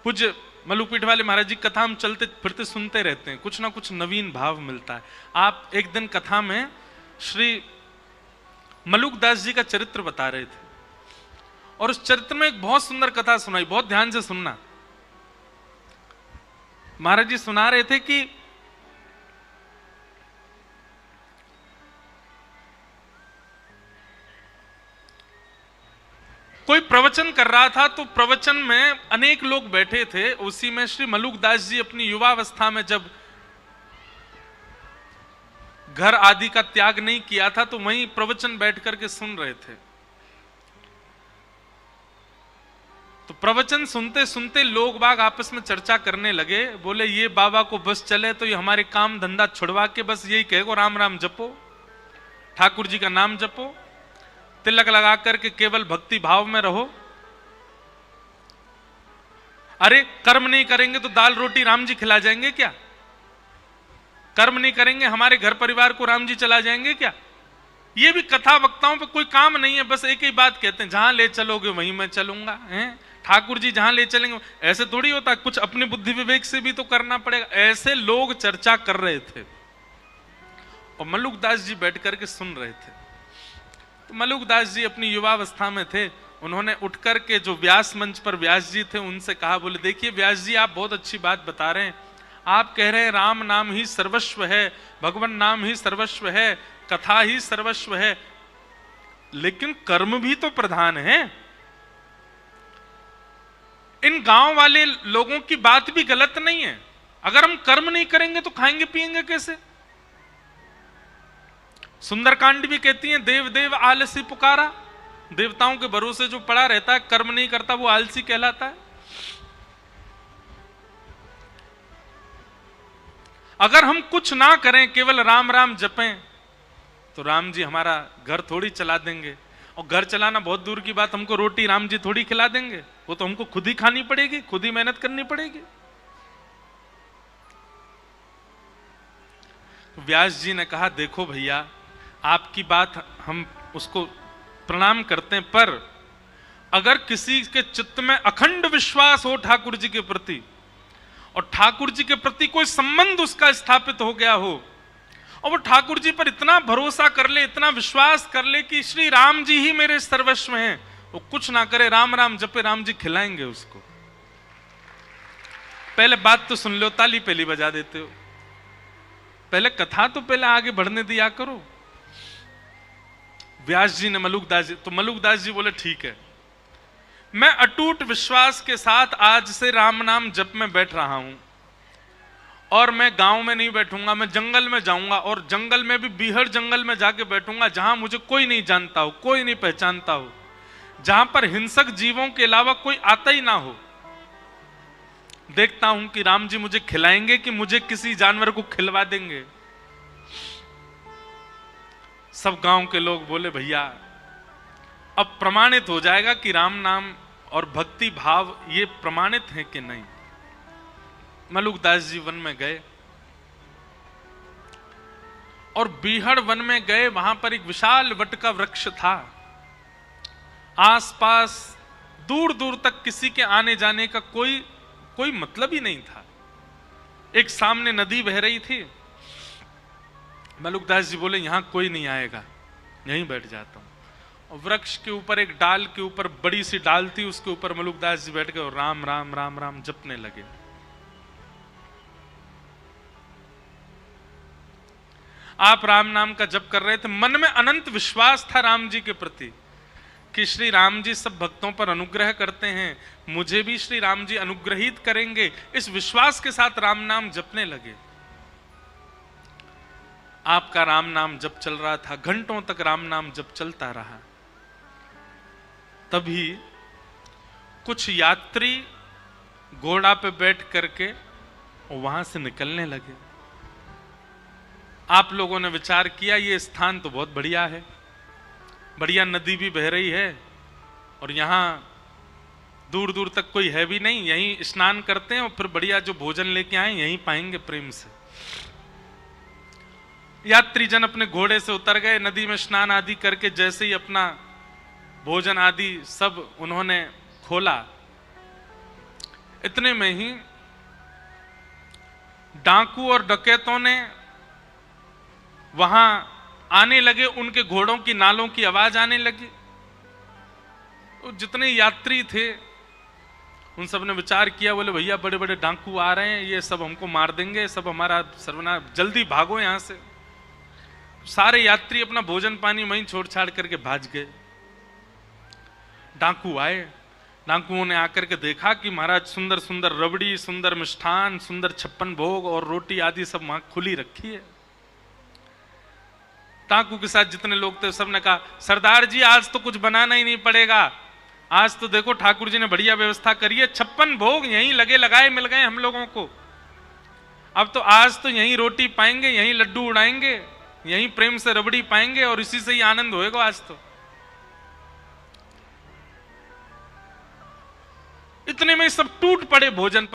पूज्य मलुकपीठ वाले महाराज जी कथा हम चलते फिरते सुनते रहते हैं, कुछ ना कुछ नवीन भाव मिलता है। आप एक दिन कथा में श्री मलुकदास जी का चरित्र बता रहे थे और उस चरित्र में एक बहुत सुंदर कथा सुनाई, बहुत ध्यान से सुनना। महाराज जी सुना रहे थे कि कोई प्रवचन कर रहा था, तो प्रवचन में अनेक लोग बैठे थे। उसी में श्री मलुकदास जी अपनी युवावस्था में जब घर आदि का त्याग नहीं किया था, तो वहीं प्रवचन बैठ करके सुन रहे थे। तो प्रवचन सुनते सुनते लोग बाग आपस में चर्चा करने लगे। बोले ये बाबा को बस चले तो ये हमारे काम धंधा छुड़वा के बस यही कहेगो राम राम जपो, ठाकुर जी का नाम जपो, तिलक लगा करके केवल भक्ति भाव में रहो। अरे कर्म नहीं करेंगे तो दाल रोटी राम जी खिला जाएंगे क्या? कर्म नहीं करेंगे हमारे घर परिवार को राम जी चला जाएंगे क्या? ये भी कथा वक्ताओं पे कोई काम नहीं है, बस एक ही बात कहते हैं, जहां ले चलोगे वहीं मैं चलूंगा। हैं ठाकुर जी जहां ले चलेंगे, ऐसे थोड़ी होता, कुछ अपनी बुद्धि विवेक से भी तो करना पड़ेगा। ऐसे लोग चर्चा कर रहे थे और मलुकदास जी बैठ करके सुन रहे थे। तो मलुकदास जी अपनी युवावस्था में थे, उन्होंने उठ करके जो व्यास मंच पर व्यास जी थे उनसे कहा, बोले देखिए व्यास जी आप बहुत अच्छी बात बता रहे हैं, आप कह रहे हैं राम नाम ही सर्वस्व है, भगवान नाम ही सर्वस्व है, कथा ही सर्वस्व है, लेकिन कर्म भी तो प्रधान है। इन गांव वाले लोगों की बात भी गलत नहीं है, अगर हम कर्म नहीं करेंगे तो खाएंगे पिएंगे कैसे? सुंदरकांड भी कहती है देव देव आलसी पुकारा, देवताओं के भरोसे जो पड़ा रहता है कर्म नहीं करता वो आलसी कहलाता है। अगर हम कुछ ना करें केवल राम राम जपें तो राम जी हमारा घर थोड़ी चला देंगे, और घर चलाना बहुत दूर की बात, हमको रोटी राम जी थोड़ी खिला देंगे, वो तो हमको खुद ही खानी पड़ेगी, खुद ही मेहनत करनी पड़ेगी। व्यास जी ने कहा देखो भैया आपकी बात हम उसको प्रणाम करते हैं, पर अगर किसी के चित्त में अखंड विश्वास हो ठाकुर जी के प्रति और ठाकुर जी के प्रति कोई संबंध उसका स्थापित हो गया हो और वो ठाकुर जी पर इतना भरोसा कर ले, इतना विश्वास कर ले कि श्री राम जी ही मेरे सर्वस्व हैं, वो कुछ ना करे राम राम जपे राम जी खिलाएंगे उसको। पहले बात तो सुन लो, ताली पहली बजा देते हो, पहले कथा तो पहले आगे बढ़ने दिया करो। व्यास जी ने मलुकदास जी, तो मलुकदास जी बोले ठीक है, मैं अटूट विश्वास के साथ आज से राम नाम जप में बैठ रहा हूं, और मैं गांव में नहीं बैठूंगा, मैं जंगल में जाऊंगा, और जंगल में भी बीहड़ जंगल में जाके बैठूंगा जहां मुझे कोई नहीं जानता हो, कोई नहीं पहचानता हो, जहां पर हिंसक जीवों के अलावा कोई आता ही ना हो। देखता हूं कि राम जी मुझे खिलाएंगे कि मुझे किसी जानवर को खिलवा देंगे। सब गांव के लोग बोले भैया अब प्रमाणित हो जाएगा कि राम नाम और भक्ति भाव ये प्रमाणित है कि नहीं। मलुकदास जी वन में गए और बीहड़ वन में गए, वहां पर एक विशाल वट का वृक्ष था, आसपास दूर दूर तक किसी के आने जाने का कोई मतलब ही नहीं था। एक सामने नदी बह रही थी। मलुकदास जी बोले यहां कोई नहीं आएगा, यहीं बैठ जाता हूं। और वृक्ष के ऊपर एक डाल के ऊपर बड़ी सी डाल थी, उसके ऊपर मलुकदास जी बैठ गए और राम राम राम राम जपने लगे। आप राम नाम का जप कर रहे थे, मन में अनंत विश्वास था राम जी के प्रति कि श्री राम जी सब भक्तों पर अनुग्रह करते हैं, मुझे भी श्री राम जी अनुग्रहित करेंगे। इस विश्वास के साथ राम नाम जपने लगे। आपका राम नाम जप चल रहा था, घंटों तक राम नाम जप चलता रहा। तभी कुछ यात्री घोड़ा पे बैठ करके वहां से निकलने लगे। आप लोगों ने विचार किया ये स्थान तो बहुत बढ़िया है, बढ़िया नदी भी बह रही है और यहां दूर दूर तक कोई है भी नहीं, यहीं स्नान करते हैं और फिर बढ़िया जो भोजन लेके आए यहीं पाएंगे प्रेम से। यात्री जन अपने घोड़े से उतर गए, नदी में स्नान आदि करके जैसे ही अपना भोजन आदि सब उन्होंने खोला, इतने में ही डाकू और डकैतों ने वहां आने लगे, उनके घोड़ों की नालों की आवाज आने लगी। तो जितने यात्री थे उन सब ने विचार किया, बोले भैया बड़े बड़े डाकू आ रहे हैं, ये सब हमको मार देंगे, सब हमारा सर्वनाश, जल्दी भागो यहां से। सारे यात्री अपना भोजन पानी वहीं छोड़ छाड़ करके भाग गए। डाकू आए, डाकुओं ने आकर के देखा कि महाराज सुंदर सुंदर रबड़ी, सुंदर मिष्ठान, सुंदर 56 भोग और रोटी आदि सब वहां खुली रखी है। डाकू के साथ जितने लोग थे सबने कहा, सरदार जी आज तो कुछ बनाना ही नहीं पड़ेगा, आज तो देखो ठाकुर जी ने बढ़िया व्यवस्था करी है, 56 भोग यहीं लगे लगाए मिल गए हम लोगों को। अब तो आज तो यहीं रोटी पाएंगे, यहीं लड्डू उड़ाएंगे, यहीं प्रेम से रबड़ी पाएंगे और इसी से ही आनंद होएगा आज तो। इतने में सब टूट पड़े भोजन पर।